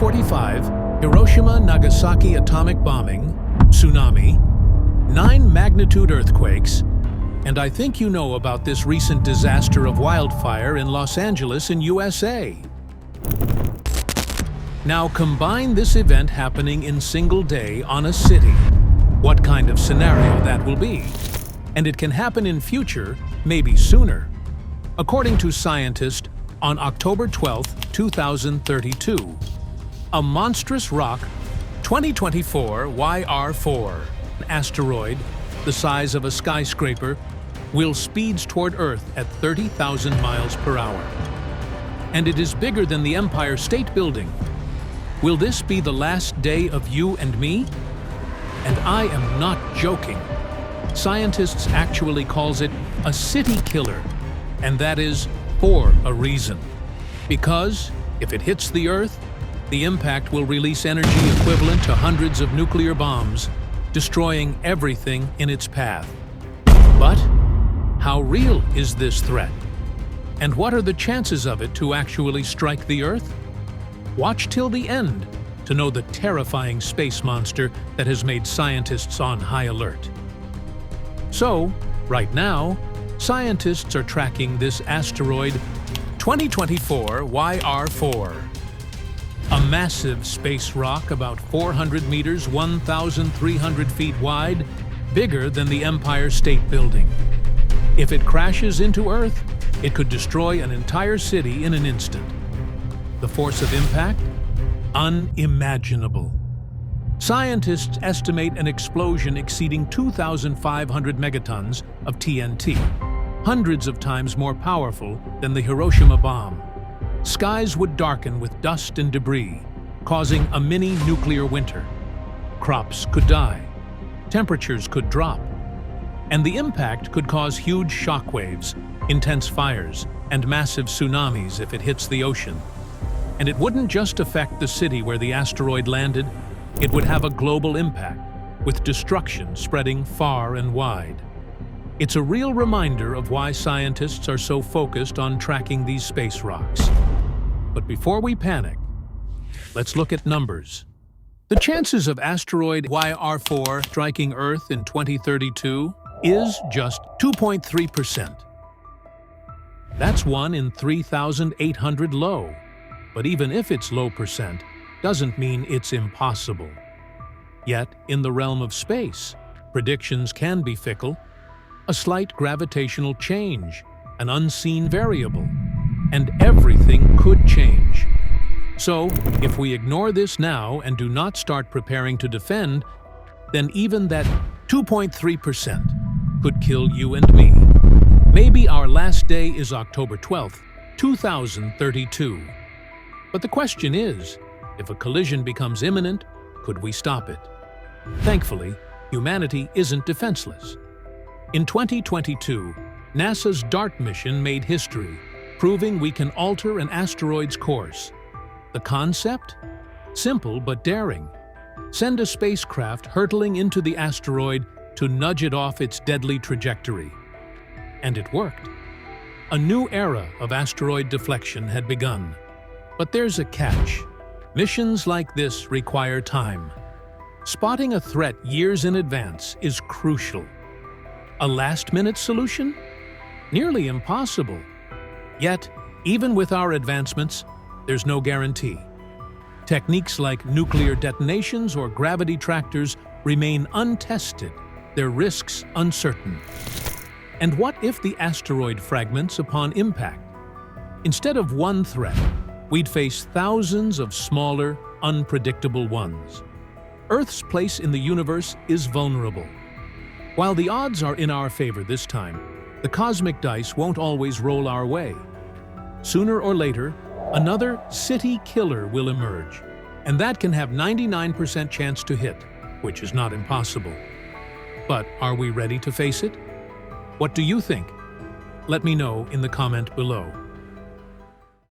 1945, Hiroshima-Nagasaki atomic bombing, tsunami, 9-magnitude earthquakes, and I think you know about this recent disaster of wildfire in Los Angeles in USA. Now combine this event happening in single day on a city. What kind of scenario that will be? And it can happen in future, maybe sooner. According to scientists, on October 12, 2032, a monstrous rock, 2024 YR4, an asteroid the size of a skyscraper, will speeds toward Earth at 30,000 miles per hour. And it is bigger than the Empire State Building. Will this be the last day of you and me? And I am not joking. Scientists actually calls it a city killer, and that is for a reason. Because if it hits the Earth, the impact will release energy equivalent to hundreds of nuclear bombs, destroying everything in its path. But how real is this threat? And what are the chances of it to actually strike the Earth? Watch till the end to know the terrifying space monster that has made scientists on high alert. So, right now, scientists are tracking this asteroid 2024 YR4. A massive space rock about 400 meters, 1,300 feet wide, bigger than the Empire State Building. If it crashes into Earth, it could destroy an entire city in an instant. The force of impact? Unimaginable. Scientists estimate an explosion exceeding 2,500 megatons of TNT, hundreds of times more powerful than the Hiroshima bomb. Skies would darken with dust and debris, causing a mini nuclear winter. Crops could die, temperatures could drop, and the impact could cause huge shockwaves, intense fires, and massive tsunamis if it hits the ocean. And it wouldn't just affect the city where the asteroid landed, it would have a global impact, with destruction spreading far and wide. It's a real reminder of why scientists are so focused on tracking these space rocks. But before we panic, let's look at numbers. The chances of asteroid YR4 striking Earth in 2032 is just 2.3%. That's 1 in 3,800 low. But even if it's low percent, doesn't mean it's impossible. Yet, in the realm of space, predictions can be fickle. A slight gravitational change, an unseen variable, and everything could change. So, if we ignore this now and do not start preparing to defend, then even that 2.3% could kill you and me. Maybe our last day is October 12th, 2032. But the question is, if a collision becomes imminent, could we stop it? Thankfully, humanity isn't defenseless. In 2022, NASA's DART mission made history, proving we can alter an asteroid's course. The concept? Simple but daring. Send a spacecraft hurtling into the asteroid to nudge it off its deadly trajectory. And it worked. A new era of asteroid deflection had begun. But there's a catch. Missions like this require time. Spotting a threat years in advance is crucial. A last-minute solution? Nearly impossible. Yet, even with our advancements, there's no guarantee. Techniques like nuclear detonations or gravity tractors remain untested, their risks uncertain. And what if the asteroid fragments upon impact? Instead of one threat, we'd face thousands of smaller, unpredictable ones. Earth's place in the universe is vulnerable. While the odds are in our favor this time, the cosmic dice won't always roll our way. Sooner or later, another city killer will emerge, and that can have 99% chance to hit, which is not impossible. But are we ready to face it? What do you think? Let me know in the comment below.